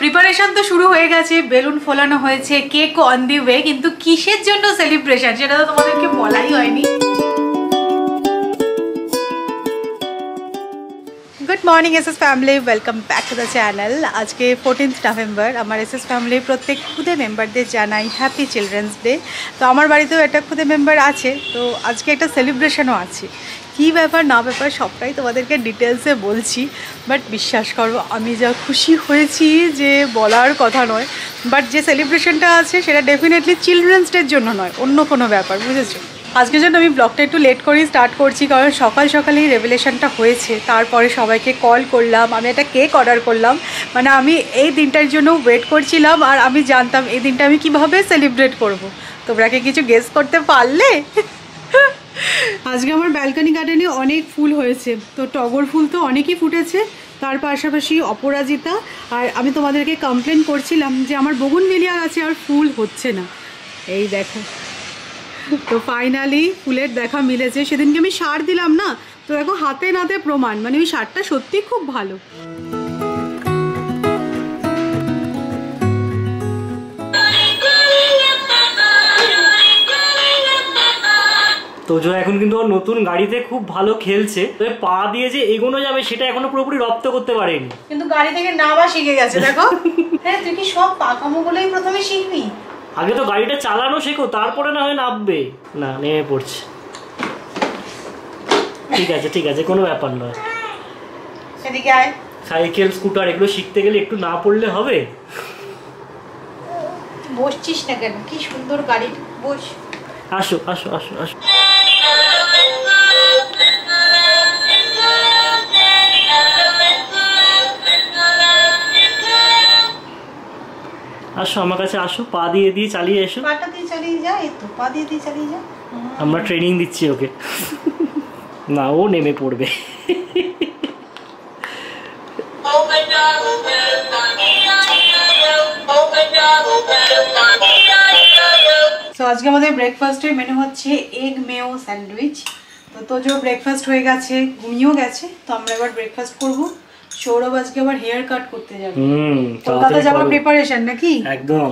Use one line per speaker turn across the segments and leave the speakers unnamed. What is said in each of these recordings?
Preparation তো শুরু হয়ে গেছে, বেলুন ফোলানো হয়েছে, কেক অন দি ওয়ে, কিন্তু কিসের জন্য সেলিব্রেশন সেটা তো তোমাদেরকে বলাই হয়নি। Good morning SS family, welcome back to the channel. আজকে 14th নভেম্বর। আমার এসএস ফ্যামিলির প্রত্যেক খুদে মেম্বারদের জানাই হ্যাপি চিলড্রেন্স ডে। তো আমার বাড়িতেও একটা খুদে মেম্বার আছে, তো আজকে একটা সেলিব্রেশনও আছে। কী ব্যাপার না ব্যাপার সবটাই তোমাদেরকে ডিটেলসে বলছি, বাট বিশ্বাস করো আমি যা খুশি হয়েছি যে বলার কথা নয়। বাট যে সেলিব্রেশনটা আছে সেটা ডেফিনেটলি চিলড্রেন্স ডের জন্য নয়, অন্য কোনো ব্যাপার, বুঝেছো? আজকের জন্য আমি ব্লগটা একটু লেট করেই স্টার্ট করছি, কারণ সকাল সকালেই রেভেলেশনটা হয়েছে। তারপরে সবাইকে কল করলাম, আমি একটা কেক অর্ডার করলাম। মানে আমি এই দিনটার জন্য ওয়েট করছিলাম, আর আমি জানতাম এই দিনটা আমি কিভাবে সেলিব্রেট করব। তোমরা কি কিছু গেস করতে পারলে? আজকে আমার ব্যালকনি গার্ডেনে অনেক ফুল হয়েছে, তো টগর ফুল তো অনেকই ফুটেছে, তার পাশাপাশি অপরাজিতা। আর আমি তোমাদেরকে কমপ্লেন করছিলাম যে আমার বগুনভিলিয়া গাছে আর ফুল হচ্ছে না। এই দেখো, তো ফাইনালি ফুলের দেখা মিলেছে। সেদিনকে আমি সার দিলাম না, তো দেখো হাতে নাতে প্রমাণ, মানে ওই সারটা সত্যি খুব ভালো।
তোজো এখন কিন্তু নতুন গাড়িতে খুব ভালো খেলছে, তবে পা দিয়ে যে এগোনো যাবে সেটা এখনো পুরোপুরি রপ্ত করতে পারেনি,
কিন্তু গাড়ি থেকে নামা শিখে গেছে দেখো। হ্যাঁ, তুই কি সব পাকামোগুলোই প্রথমে শিখবি?
আগে তো গাড়িটা চালানো শেখো, তারপরে না হয় নামবে। না, নেমে পড়ছে। ঠিক আছে ঠিক আছে, কোনো ব্যাপার নয়।
সেদিকে আয়।
সাইকেল স্কুটার এগুলো শিখতে গেলে একটু না পড়লে হবে?
বসছিস না কেন? কি সুন্দর গাড়ি, বস।
আসো আসো আসো আসো। আসো আমার কাছে আসো, পা দিয়ে দিয়ে চালিয়ে এসো।
পাটা দিয়ে চালিয়ে যা, এই তো পা দিয়ে দিয়ে চালিয়ে যা।
আমরা ট্রেনিং দিচ্ছি ওকে। না, ও নেমে পড়বে।
তো আজকে আমাদের ব্রেকফাস্টের মেনু হচ্ছে এগ মেয়ো স্যান্ডউইচ। তো তোজো ব্রেকফাস্ট হয়ে গেছে, ঘুমিয়েও গেছে, তো আমরা এবার ব্রেকফাস্ট করব। সৌরভ আজকে আবার হেয়ার কাট করতে যাবে। কলকাতা যাওয়ার প্রিপারেশন নাকি?
একদম,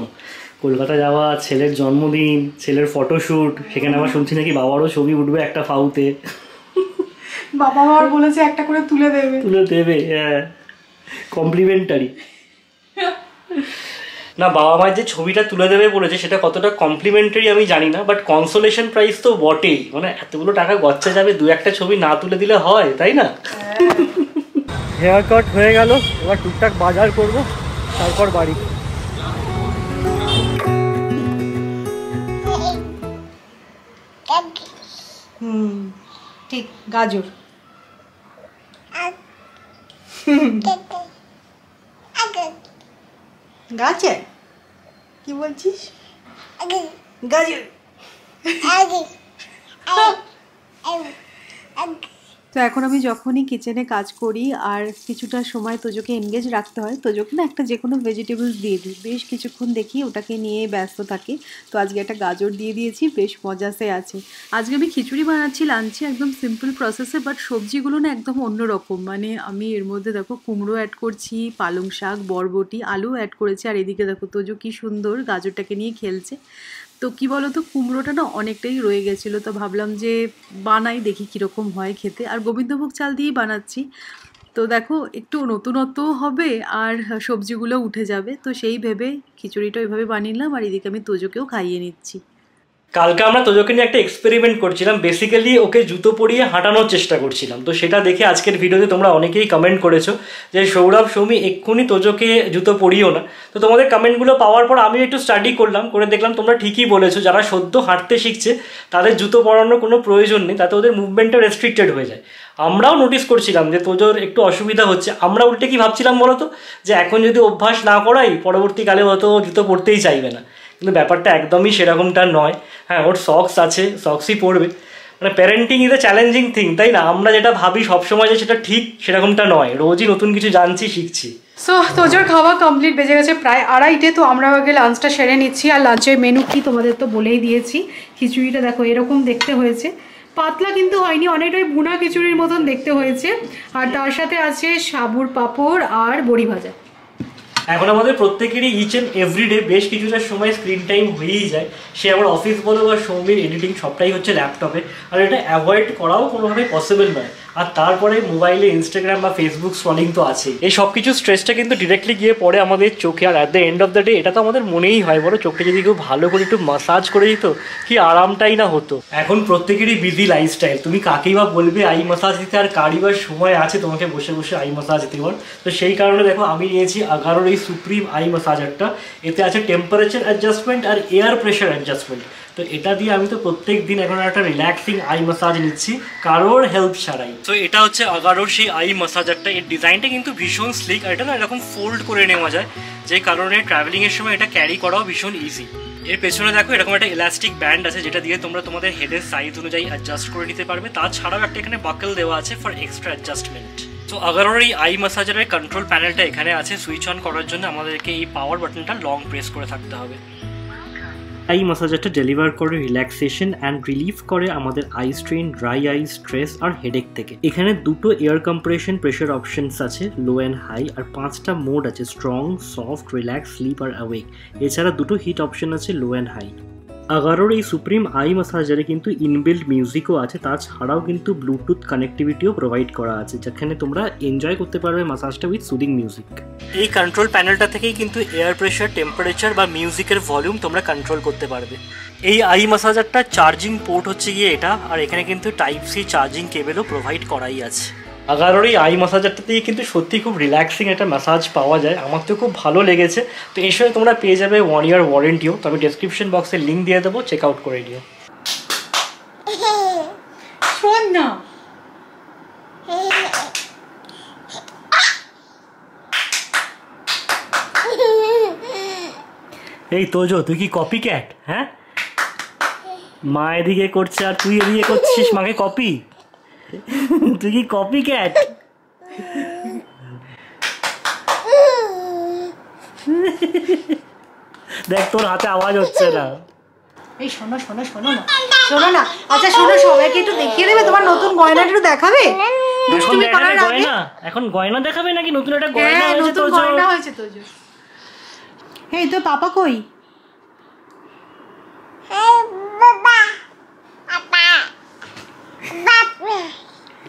কলকাতা যাওয়া, ছেলের জন্মদিন, ছেলের ফটোশুট, সেখানে আবার শুনছি নাকি বাবারও ছবি উঠবে একটা ফাউতে।
বাবা আবার বলেছে একটা করে তুলে দেবে।
তুলে দেবে, হ্যাঁ, কমপ্লিমেন্টারি। না, বাবা মায়ের যে ছবিটা তুলে দেবে বলেছে সেটা কতটা কমপ্লিমেন্টারি আমি জানি না, বাট কনসোলেশন প্রাইস তো বটেই। মানে এতগুলো টাকা গচ্ছা যাবে, দু একটা ছবি না তুলে দিলে হয়, তাই না? হেয়ার কাট হয়ে গেল, এবার টুকটাক বাজার করব, তারপর বাড়ি।
ঠিক, গাজর। গাজর কি বলছিস? গাজর। তো এখন আমি যখনই কিচেনে কাজ করি আর কিছুটা সময় তোজোকে এনগেজ রাখতে হয়, তোজোকে না একটা যে কোনো ভেজিটেবলস দিয়ে দিই, বেশ কিছুক্ষণ দেখি ওটাকে নিয়ে ব্যস্ত থাকে। তো আজকে একটা গাজর দিয়ে দিয়েছি, বেশ মজাসে আছে। আজকে আমি খিচুড়ি বানাচ্ছি লাঞ্চে, একদম সিম্পল প্রসেসে, বাট সবজিগুলো না একদম অন্যরকম। মানে আমি এর মধ্যে দেখো কুমড়ো অ্যাড করছি, পালং শাক, বরবটি, আলু অ্যাড করেছি, আর এদিকে দেখো তোজো কি সুন্দর গাজরটাকে নিয়ে খেলছে। তো কী বলো তো, কুমড়োটা না অনেকটাই রয়ে গেছিলো, তো ভাবলাম যে বানাই, দেখি কীরকম হয় খেতে। আর গোবিন্দভোগ চাল দিয়েই বানাচ্ছি, তো দেখো একটু নতুনত্বও হবে আর সবজিগুলো উঠে যাবে। তো সেই ভেবে খিচুড়িটা ওইভাবে বানিয়ে নিলাম, আর এদিকে আমি তোজোকেও খাইয়ে নিচ্ছি।
কালকে আমরা তোজোকে নিয়ে একটা এক্সপেরিমেন্ট করছিলাম, বেসিক্যালি ওকে জুতো পরিয়ে হাঁটানোর চেষ্টা করছিলাম। তো সেটা দেখে আজকের ভিডিওতে তোমরা অনেকেই কমেন্ট করেছো যে সৌরভ, সৌমি এক্ষুনি তোজোকে জুতো পরিও না। তো তোমাদের কমেন্টগুলো পাওয়ার পর আমি একটু স্টাডি করলাম, করে দেখলাম তোমরা ঠিকই বলেছো, যারা সদ্য হাঁটতে শিখছে তাদের জুতো পরানোর কোনো প্রয়োজন নেই, তাতে ওদের মুভমেন্টটা রেস্ট্রিক্টেড হয়ে যায়। আমরাও নোটিস করছিলাম যে তোজোর একটু অসুবিধা হচ্ছে। আমরা উল্টে কি ভাবছিলাম বলো তো, যে এখন যদি অভ্যাস না করাই পরবর্তীকালে হয়তো জুতো পরতেই চাইবে না, কিন্তু ব্যাপারটা একদমই সেরকমটা নয়। হ্যাঁ, ওর সক্স আছে, সক্সই পরবে। মানে parenting is a challenging thing, তাই না? আমরা যেটা ভাবি সবসময় যে সেটা ঠিক, সেরকমটা নয়। রোজই নতুন কিছু জানছি, শিখছি।
সো তোজোর খাওয়া কমপ্লিট, বেজে গেছে প্রায় 2:30। তো আমরা আগে লাঞ্চটা সেরে নিচ্ছি। আর লাঞ্চের মেনু কি তোমাদের তো বলেই দিয়েছি। খিচুড়িটা দেখো এরকম দেখতে হয়েছে, পাতলা কিন্তু হয়নি, অনেকটাই ভুনা খিচুড়ির মতন দেখতে হয়েছে। আর তার সাথে আছে সাবুর পাঁপড় আর বড়ি ভাজা।
এখন আমাদের প্রত্যেকেরই ইচ অ্যান্ড এভরিডে বেশ কিছুটা সময় স্ক্রিন টাইম হয়েই যায়। সে আমার অফিস বলো বা সৌমির এডিটিং সবটাই হচ্ছে ল্যাপটপে, আর এটা অ্যাভয়েড করাও কোনোভাবে পসিবল নয়। আর তারপরে মোবাইলে ইনস্টাগ্রাম বা ফেসবুক স্ক্রলিং তো আছেই। এই সব কিছু স্ট্রেসটা কিন্তু ডিরেক্টলি গিয়ে পড়ে আমাদের চোখে, আর at the end of the day এটা তো আমাদের মনেই হয় বলো, চোখটা যদি কেউ ভালো করে একটু মাসাজ করে দিত কি আরামটাই না হতো। এখন প্রত্যেকেরই বিজি লাইফস্টাইল, তুমি কাকেই বা বলবে আই মাসাজ দিতে, আর কারই বা সময় আছে তোমাকে বসে বসে আই মাসাজ দেওয়ার। তো সেই কারণে দেখো আমি নিয়েছি আগারোর এই সুপ্রিম আই মাসাজারটা। এতে আছে টেম্পারেচার অ্যাডজাস্টমেন্ট আর এয়ার প্রেশার অ্যাডজাস্টমেন্ট। তো এটা দিয়ে আমি তো প্রত্যেক দিন এখন একটা রিল্যাক্সিং আই মাসাজ নিচ্ছি কারোর হেল্প ছাড়াই। তো এটা হচ্ছে আগারোর সেই আই মাসাজারটা। এর ডিজাইনটা কিন্তু ভীষণ স্লিক, আর এটা না এরকম ফোল্ড করে নেওয়া যায়, যে কারণে ট্রাভেলিংয়ের সময় এটা ক্যারি করাও ভীষণ ইজি। এর পেছনে দেখো এরকম একটা ইলাস্টিক ব্যান্ড আছে, যেটা দিয়ে তোমরা তোমাদের হেডের সাইজ অনুযায়ী অ্যাডজাস্ট করে নিতে পারবে। তাছাড়াও একটা এখানে বাকেল দেওয়া আছে ফর এক্সট্রা অ্যাডজাস্টমেন্ট। তো আগারোর এই আই মাসাজারের কন্ট্রোল প্যানেলটা এখানে আছে। সুইচ অন করার জন্য আমাদেরকে এই পাওয়ার বাটনটা লং প্রেস করে থাকতে হবে। আই মাসাজারটা ডেলিভার করে রিল্যাক্সেশন অ্যান্ড রিলিফ করে আমাদের eye strain, dry eye, stress আর হেডেক থেকে। এখানে দুটো এয়ার কম্প্রেশন প্রেশার অপশনস আছে, লো অ্যান্ড হাই, আর 5টা মোড আছে, স্ট্রং, সফট, রিল্যাক্স, স্লিপ আর অ্যাওয়েক। এছাড়া দুটো হিট অপশন আছে, লো অ্যান্ড হাই। আগারোর এই সুপ্রিম আই মাসাজারে কিন্তু ইনবিল্ট মিউজিকও আছে, তাছাড়াও কিন্তু ব্লুটুথ কানেক্টিভিটিও প্রোভাইড করা আছে, যেখানে তোমরা এনজয় করতে পারবে মাসাজটা উইথ সুদিং মিউজিক। এই কন্ট্রোল প্যানেলটা থেকেই কিন্তু এয়ার প্রেশার, টেম্পারেচার বা মিউজিকের ভলিউম তোমরা কন্ট্রোল করতে পারবে। এই আই মাসাজারটা চার্জিং পোর্ট হচ্ছে গিয়ে এটা, আর এখানে কিন্তু টাইপ সি চার্জিং কেবেলও প্রোভাইড করাই আছে। আগারোর এই আই মাসাজারটা দিয়ে কিন্তু সত্যি খুব রিল্যাক্সিং একটা ম্যাসাজ পাওয়া যায়, আমার তো খুব ভালো লেগেছে। তো এর সাথে তোমরা পেয়ে যাবে 1 year ওয়ারেন্টিও। তো আমি ডেসক্রিপশন বক্সে লিঙ্ক দিয়ে দেবো, চেক আউট করে নিও।
শোন না,
এই তোজো, তুই কি কপি ক্যাট? হ্যাঁ, মা এদিকে করছে আর তুই এদিকে করছিস মাকে কপি? তুই কি কপি ক্যাট? দেখ তোর হাতে আওয়াজ হচ্ছে না।
এই শোনো শোনো শোনো না, শোনো না। আচ্ছা শোনো, সবাইকে একটু দেখিয়ে দেবে তোমার নতুন গয়নাটা, একটু দেখাবে? দুষ্টুমি করার আগে
এখন গয়না দেখাবে নাকি? নতুন একটা গয়না হয়েছে,
নতুন গয়না হয়েছে তোজো। এই তো পাপা কই?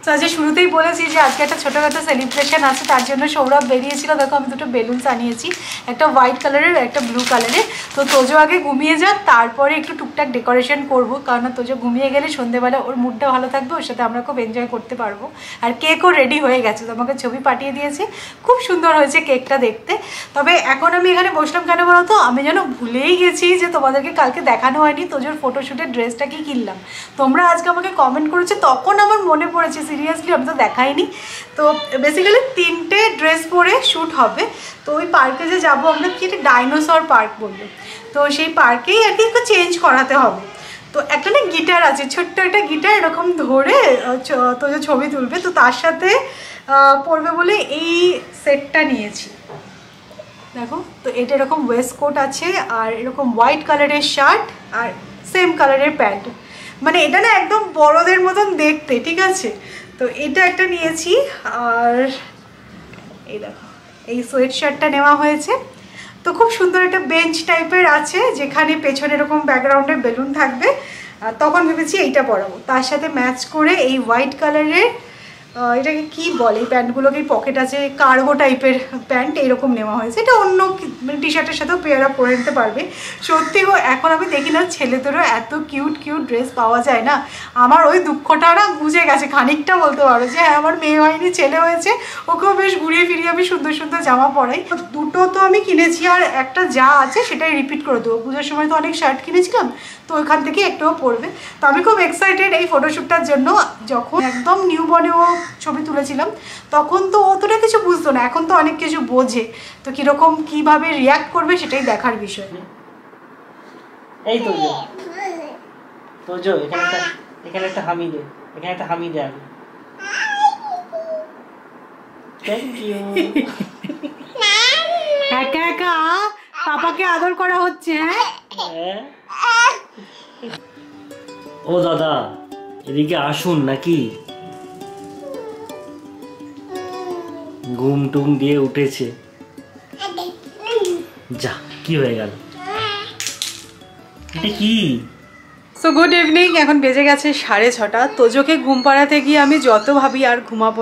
তো আজকে শুরুতেই বলেছি যে আজকে একটা ছোটোখাটো সেলিব্রেশন আছে, তার জন্য সৌরভ বেরিয়েছিল। দেখো আমি দুটো বেলুনস আনিয়েছি, একটা হোয়াইট কালারের, একটা ব্লু কালারের। তো তোজো আগে ঘুমিয়ে যাক, তারপরে একটু টুকটাক ডেকোরেশন করবো, কারণ তোজো ঘুমিয়ে গেলে সন্ধ্যেবেলা ওর মুডটা ভালো থাকবে, ওর সাথে আমরা খুব এনজয় করতে পারবো। আর কেকও রেডি হয়ে গেছে, তোমাকে ছবি পাঠিয়ে দিয়েছি, খুব সুন্দর হয়েছে কেকটা দেখতে। তবে এখন আমি এখানে বসলাম কেন বলো তো, আমি যেন ভুলেই গেছি যে তোমাদেরকে কালকে দেখানো হয়নি তোজোর ফটোশ্যুটের ড্রেসটা কি কিনলাম। তোমরা আজকে আমাকে কমেন্ট করেছো, তখন আমার মনে পড়েছে, সিরিয়াসলি আমি তো দেখাইনি। তো বেসিক্যালি 3টে ড্রেস পরে শ্যুট হবে। তো ওই পার্কে যে যাবো আমরা, কি একটা ডাইনোসর পার্ক বললো, তো সেই পার্কেই আর কি একটু চেঞ্জ করাতে হবে। তো একটা না গিটার আছে, ছোট্ট একটা গিটার এরকম ধরে তো যে ছবি তুলবে, তো তার সাথে পরবে বলে এই সেটটা নিয়েছি। দেখো, তো এটা এরকম ওয়েস্ট কোট আছে, আর এরকম হোয়াইট কালারের শার্ট আর সেম কালারের প্যান্ট। মানে এটা না একদম বড়দের মতন দেখতে, ঠিক আছে? তো এটা একটা নিয়েছি। আর এই দেখো, এই সোয়েট শার্টটা নেওয়া হয়েছে। তো খুব সুন্দর একটা বেঞ্চ টাইপের আছে, যেখানে পেছনে এরকম ব্যাকগ্রাউন্ডে বেলুন থাকবে। তখন ভেবেছি এইটা পরাবো, তার সাথে ম্যাচ করে এই হোয়াইট কালারের, এটাকে কি বলে, এই প্যান্টগুলোকে পকেট আছে, কার্গো টাইপের প্যান্ট এইরকম নেওয়া হয়েছে। এটা অন্য টি শার্টের সাথেও পেয়ার আপ করে নিতে পারবে। সত্যি গো, এখন আমি দেখি না ছেলেদেরও এত কিউট কিউট ড্রেস পাওয়া যায় না। আমার ওই দুঃখটা না বুঝে গেছে খানিকটা, বলতে পারো যে হ্যাঁ, আমার মেয়ে হয়নি, ছেলে হয়েছে, ওকেও বেশ ঘুরিয়ে ফিরিয়ে আমি সুন্দর সুন্দর জামা পরাই। দুটো তো আমি কিনেছি, আর একটা যা আছে সেটাই রিপিট করে দেবো। পুজোর সময় তো অনেক শার্ট কিনেছিলাম, তো ওইখান থেকে একটাও পরবে। তো আমি খুব এক্সাইটেড এই ফটোশ্যুটটার জন্য। যখন একদম নিউ বর্নে ও ছবি তুলেছিলাম, তখন তো অতটা কিছু বুঝতো না, এখন তো অনেক কিছু বোঝে। তো কিরকম কিভাবে রিয়াক্ট করবে সেটাই দেখার বিষয়।
এই তোজো এখানে একটা হামি দে, এখানে একটা হামি দে আমি। Thank you.
একা একা পাপাকে আদর করা হচ্ছে। হ্যাঁ,
ও দাদা এদিকে আসুন নাকি? ঘুম টুম দিয়ে উঠেছে। যা কি হয়ে গেল, এটা কি?
সো গুড ইভিনিং, এখন বেজে গেছে 6:30। তোজোকে ঘুম পাড়াতে গিয়ে আমি যত ভাবি আর ঘুমাবো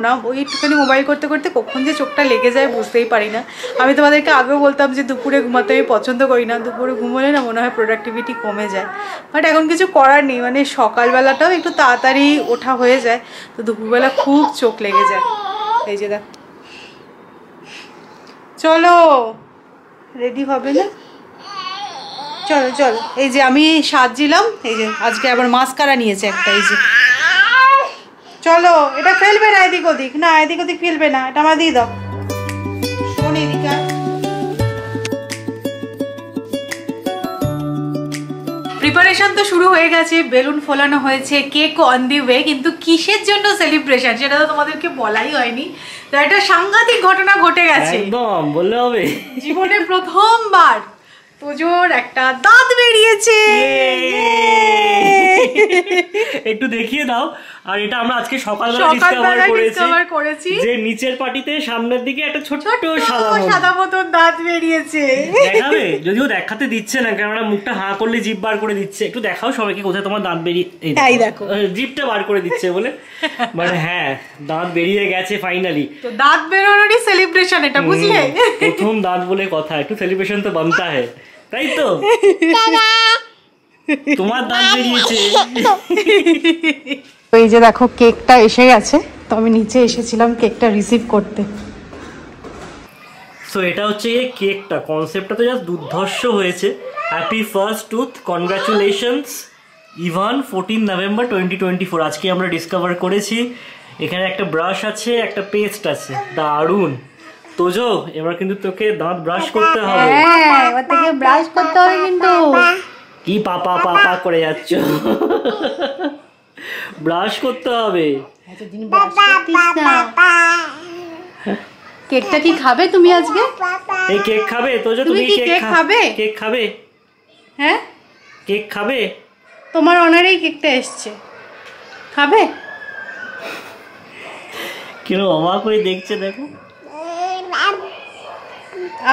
না, ওই একটুখানি মোবাইল করতে করতে কখন যে চোখটা লেগে যায় বুঝতেই পারি না। আমি তোমাদেরকে আগেও বলতাম যে দুপুরে ঘুমাতে আমি পছন্দ করি না, দুপুরে ঘুমোলে না মনে হয় প্রোডাক্টিভিটি কমে যায়। বাট এখন কিছু করার নেই, মানে সকালবেলাটাও একটু তাড়াতাড়ি ওঠা হয়ে যায়, তো দুপুরবেলা খুব চোখ লেগে যায়। এই যে দেখ, চলো রেডি হবে না? চলো চলো, এই যে আমি সাজছিলাম, এই যে আজকে আবার মাস্কারা নিয়েছে একটা, এই যে চলো। এটা ফেলবে না এদিক ওদিক, না এদিক ওদিক ফেলবে না, এটা আমার দিয়ে দাও। শোন এদিকে, প্রিপারেশন তো শুরু হয়ে গেছে, বেলুন ফোলানো হয়েছে, কেক অন দি ওয়ে, কিন্তু কিসের জন্য সেলিব্রেশন সেটা তো তোমাদেরকে বলাই হয়নি। তো একটা সাংঘাতিক ঘটনা ঘটে গেছে,
একদম বললে হবে।
জীবনে প্রথমবার তোজোর একটা দাঁত বেরিয়েছে।
একটু দেখিয়ে দাও। আর এটা আমরা আজকে সকালবেলা ডিসকভার করেছি যে নিচের পাটিতে সামনের দিকে একটা ছোট
সাদা মতন দাঁত বেরিয়েছে।
দেখাবে? যদিও দেখাতে দিচ্ছে না, কারণ মুখটা হাঁ করলে জিভ বার করে দিচ্ছে। একটু দেখাও সবাইকে কোথায় তোমার দাঁত বেরিয়ে,
এই দেখো
জিভটা বার করে দিচ্ছে বলে, মানে হ্যাঁ দাঁত বেরিয়ে গেছে ফাইনালি।
তো দাঁত বেরোনোরই সেলিব্রেশন এটা, বুঝলে?
প্রথম দাঁত বলে কথা, একটু সেলিব্রেশন তো বানতা হয়, তাই তো? তোমার দাঁত বেরিয়েছে।
এই যে দেখো কেকটা এসে গেছে, তো আমি নিচে এসেছিলাম কেকটা রিসিভ করতে।
সো এটা হচ্ছে এই কেকটা, কনসেপ্টটা তো জাস্ট দুর্ধর্ষ হয়েছে। Happy first tooth, congratulations Evan, 14 November 2024 আজকে আমরা ডিসকভার করেছি। এখানে একটা ব্রাশ আছে, একটা পেস্ট আছে, দারুণ। তোজো এবার কিন্তু তোকে দাঁত ব্রাশ করতে হবে।
হ্যাঁ, এবার থেকে ব্রাশ করতে হবে কিন্তু।
কি পাপা পাপা করে যাচ্ছ? ব্রাশ করতে হবে।
এতদিন ব্রাশ করতিস না। কেকটা কি খাবে তুমি আজকে?
এই কেক খাবে তোজো? তুমি
কি কেক খাবে?
কেক খাবে?
হ্যাঁ
কেক খাবে?
তোমার অনারেই কেকটা এসছে, খাবে?
কেন অবাক হয়ে দেখছে দেখো।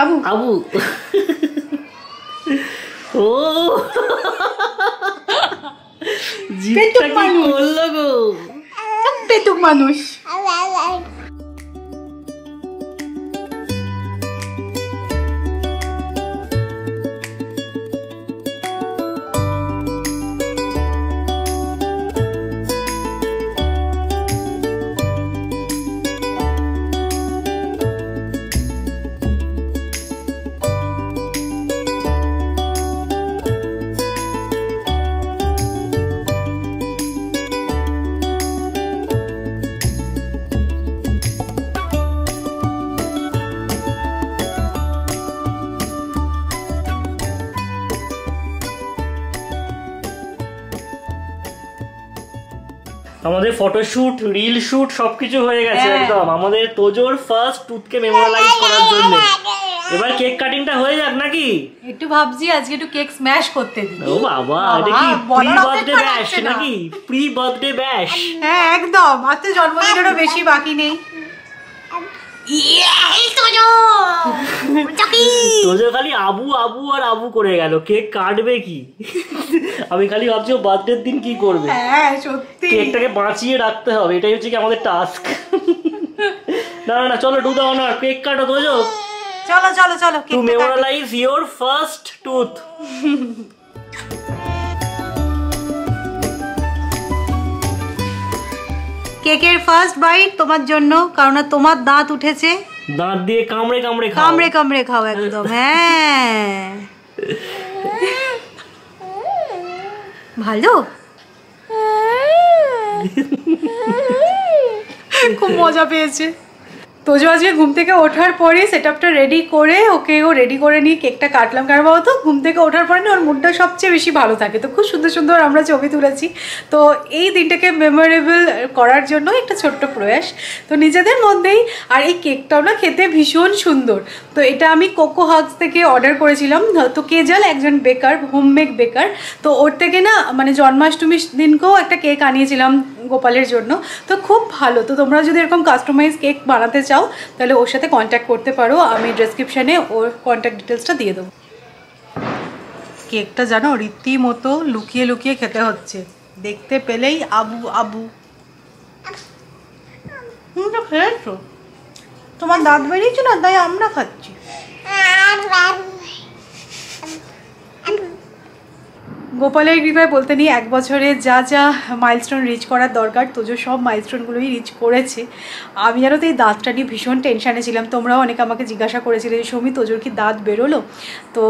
আবু
আবু ও জিপটা কি করলো গো,
পেটুক মানুষ।
আমাদের ফটোশুট, রিল শুট সবকিছু হয়ে গেছে একদম, আমাদের তোজোর ফার্স্ট টুথকে মেমোরালাইজ করার জন্য। এবার কেক কাটিংটা হয়ে যাক নাকি?
একটু ভাবছি আজকে একটু কেক স্ম্যাশ করতে দিই।
ও বাবা, এটা কি প্রি বার্থডে ব্যাশ নাকি? প্রি বার্থডে ব্যাশ।
হ্যাঁ একদম, আর তো জন্মদিনেরও বেশি বাকি নেই।
তোজো খালি আবু আবু আর আবু করে গেল, কেক কাটবে কি? আমি খালি ভাবছি ও বার্থডের দিন কি করবে।
হ্যাঁ সত্যি,
কেকটাকে বাঁচিয়ে রাখতে হবে, এটাই হচ্ছে কি আমাদের টাস্ক। না না চলো ডু দাও না, কেক কাটো তোজো।
চলো চলো চলো,
টু মেমোরালাইজ ইওর ফার্স্ট টুথ।
কেকের ফার্স্ট বাইট তোমার জন্য, কারণ তোমার দাঁত উঠেছে।
দাঁত দিয়ে কামড়ে কামড়ে খাও,
কামড়ে কামড়ে খাও একদম। হ্যাঁ ভালো, খুব মজা পেয়েছে। তোজো আজকে ঘুম থেকে ওঠার পরে সেটআপটা রেডি করে ওকেও রেডি করে নিয়ে কেকটা কাটলাম। কারণ বাবা তো ঘুম থেকে ওঠার পরে না ওর মুডটা সবচেয়ে বেশি ভালো থাকে, তো খুব সুন্দর সুন্দর আমরা ছবি তুলেছি। তো এই দিনটাকে মেমোরেবল করার জন্য একটা ছোট্ট প্রয়াস তো নিজেদের মধ্যেই। আর এই কেকটাও না খেতে ভীষণ সুন্দর। তো এটা আমি কোকো হাগস থেকে অর্ডার করেছিলাম। তো কেজল একজন বেকার, হোমমেড বেকার, তো ওর থেকে না মানে জন্মাষ্টমীর দিনকেও একটা কেক আনিয়েছিলাম গোপালের জন্য। তো খুব ভালো, তো তোমরা যদি এরকম কাস্টমাইজ কেক বানাতে চাও তাহলে ওর সাথে কন্ট্যাক্ট করতে পারো, আমি ডেসক্রিপশানে ওর কন্ট্যাক্ট ডিটেলসটা দিয়ে দেবো। কেকটা জানো রীতিমতো লুকিয়ে লুকিয়ে খেতে হচ্ছে, দেখতে পেলেই আবু আবু। তো খেয়েছো, তোমার দাঁত বেরিয়েছে না তাই আমরা খাচ্ছি। গোপালের কৃপায় বলতে নিয়ে 1 বছরে যা যা মাইলস্টোন রিচ করার দরকার তোজো সব মাইলস্টোনগুলোই রিচ করেছে। আমি জানো তো এই দাঁতটা নিয়ে ভীষণ টেনশানে ছিলাম, তোমরাও অনেকে আমাকে জিজ্ঞাসা করেছিলে যে সৌমি তোজোর কি দাঁত বেরোলো, তো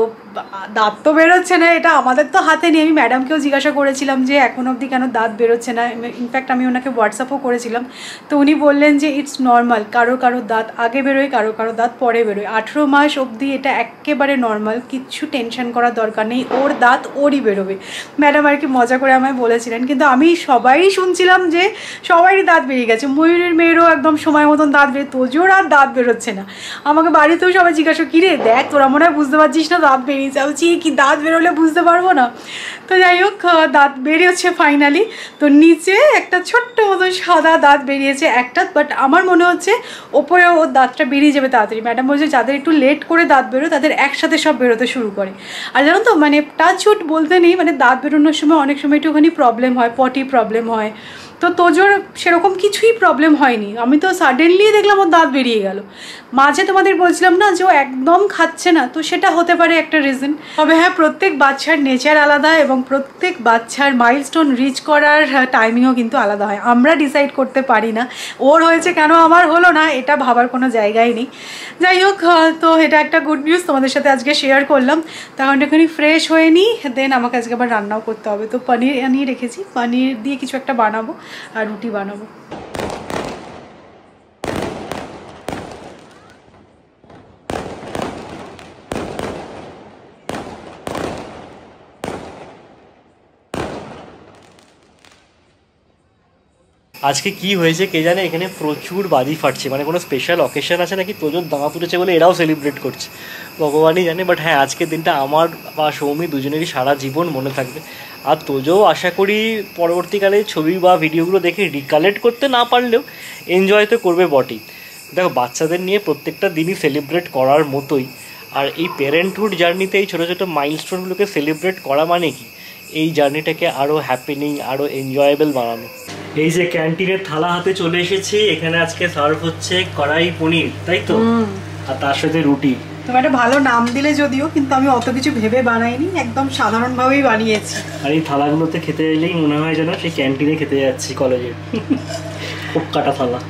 দাঁত তো বেরোচ্ছে না, এটা আমাদের তো হাতে নেই। আমি ম্যাডামকেও জিজ্ঞাসা করেছিলাম যে এখন অবধি কেন দাঁত বেরোচ্ছে না, ইনফ্যাক্ট আমি ওনাকে হোয়াটসঅ্যাপও করেছিলাম, তো উনি বললেন যে ইটস নর্মাল, কারো কারো দাঁত আগে বেরোয়, কারো কারো দাঁত পরে বেরোয়, 18 মাস অবধি এটা একেবারে নর্মাল, কিচ্ছু টেনশন করার দরকার নেই, ওর দাঁত ওরই বেরোবে। ম্যাডাম আর কি মজা করে আমায় বলেছিলেন, কিন্তু আমি সবাই শুনছিলাম যে সবারই দাঁত বেরিয়ে গেছে, ময়ূরের মেয়েরও একদম সময় মতন দাঁত বেরিয়ে, তোজোর আর দাঁত বেরোচ্ছে না। আমাকে বাড়িতেও সবাই জিজ্ঞাসা কিরে দেখ তোরা মনে হয় বুঝতে পারছিস না দাঁত বেরিয়েছে, বলছি কি দাঁত বেরোলে বুঝতে পারবো না। তো যাই হোক দাঁত বেরিয়েছে ফাইনালি, তো নিচে একটা ছোট্ট মতন সাদা দাঁত বেরিয়েছে একটা, বাট আমার মনে হচ্ছে ওপরে ওর দাঁতটা বেরিয়ে যাবে তাড়াতাড়ি। ম্যাডাম বলছে যাদের একটু লেট করে দাঁত বেরোয় তাদের একসাথে সব বেরোতে শুরু করে। আর জানো তো মানে টাচউড বলতে নেই, মানে দাঁত বেরোনোর সময় অনেক সময় একটুখানি প্রবলেম হয়, পটি প্রবলেম হয়, তো তোজোর সেরকম কিছুই প্রবলেম হয়নি। আমি তো সাডেনলি দেখলাম ওর দাঁত বেরিয়ে গেল। মাঝে তোমাদের বলছিলাম না যে ও একদম খাচ্ছে না, তো সেটা হতে পারে একটা রিজন। তবে হ্যাঁ, প্রত্যেক বাচ্চার নেচার আলাদা এবং প্রত্যেক বাচ্চার মাইলস্টোন রিচ করার টাইমিংও কিন্তু আলাদা হয়, আমরা ডিসাইড করতে পারি না ওর হয়েছে কেন আমার হলো না, এটা ভাবার কোনো জায়গায় নেই। যাই হোক, তো এটা একটা গুড নিউজ তোমাদের সাথে আজকে শেয়ার করলাম। তখন একটুখানি ফ্রেশ হয়ে নিই, দেন আমাকে আজকে আবার রান্নাও করতে হবে। তো পনির আনিয়ে রেখেছি, পনির দিয়ে কিছু একটা বানাবো আর রুটি বানাবো।
আজকে কি হয়েছে কে জানে, এখানে প্রচুর বাজি ফাটছে, মানে কোনো স্পেশাল অকেশন আছে নাকি তোজোর দাঁত উঠেছে বলে এরাও সেলিব্রেট করছে, ভগবানই জানে। বাট হ্যাঁ, আজকের দিনটা আমার বা সৌমি দুজনেরই সারা জীবন মনে থাকবে। আর তোজো আশা করি পরবর্তীকালে ছবি বা ভিডিওগুলো দেখে রিকালেক্ট করতে না পারলেও এনজয় তো করবে বটেই। দেখো বাচ্চাদের নিয়ে প্রত্যেকটা দিনই সেলিব্রেট করার মতোই, আর এই প্যারেন্টহুড জার্নিতে এই ছোটো ছোটো মাইলস্টোনগুলোকে সেলিব্রেট করা মানে কি এই জার্নিটাকে আরও হ্যাপেনিং, আরও এনজয়েবল বানানো। এই যে ক্যান্টিনের থালা হাতে চলে এসেছি, এখানে আজকে সার্ভ হচ্ছে কড়াই পনির, তাই তো, আর তার সাথে রুটি।
তোমার একটা ভালো নাম দিলে যদিও, কিন্তু আমি অত কিছু ভেবে বানাইনি, একদম সাধারণভাবেই বানিয়েছি।
আর এই থালাগুলোতে খেতে এলেই মনে হয় যেন সেই ক্যান্টিনে খেতে যাচ্ছি কলেজে, খুব কাটা থালা।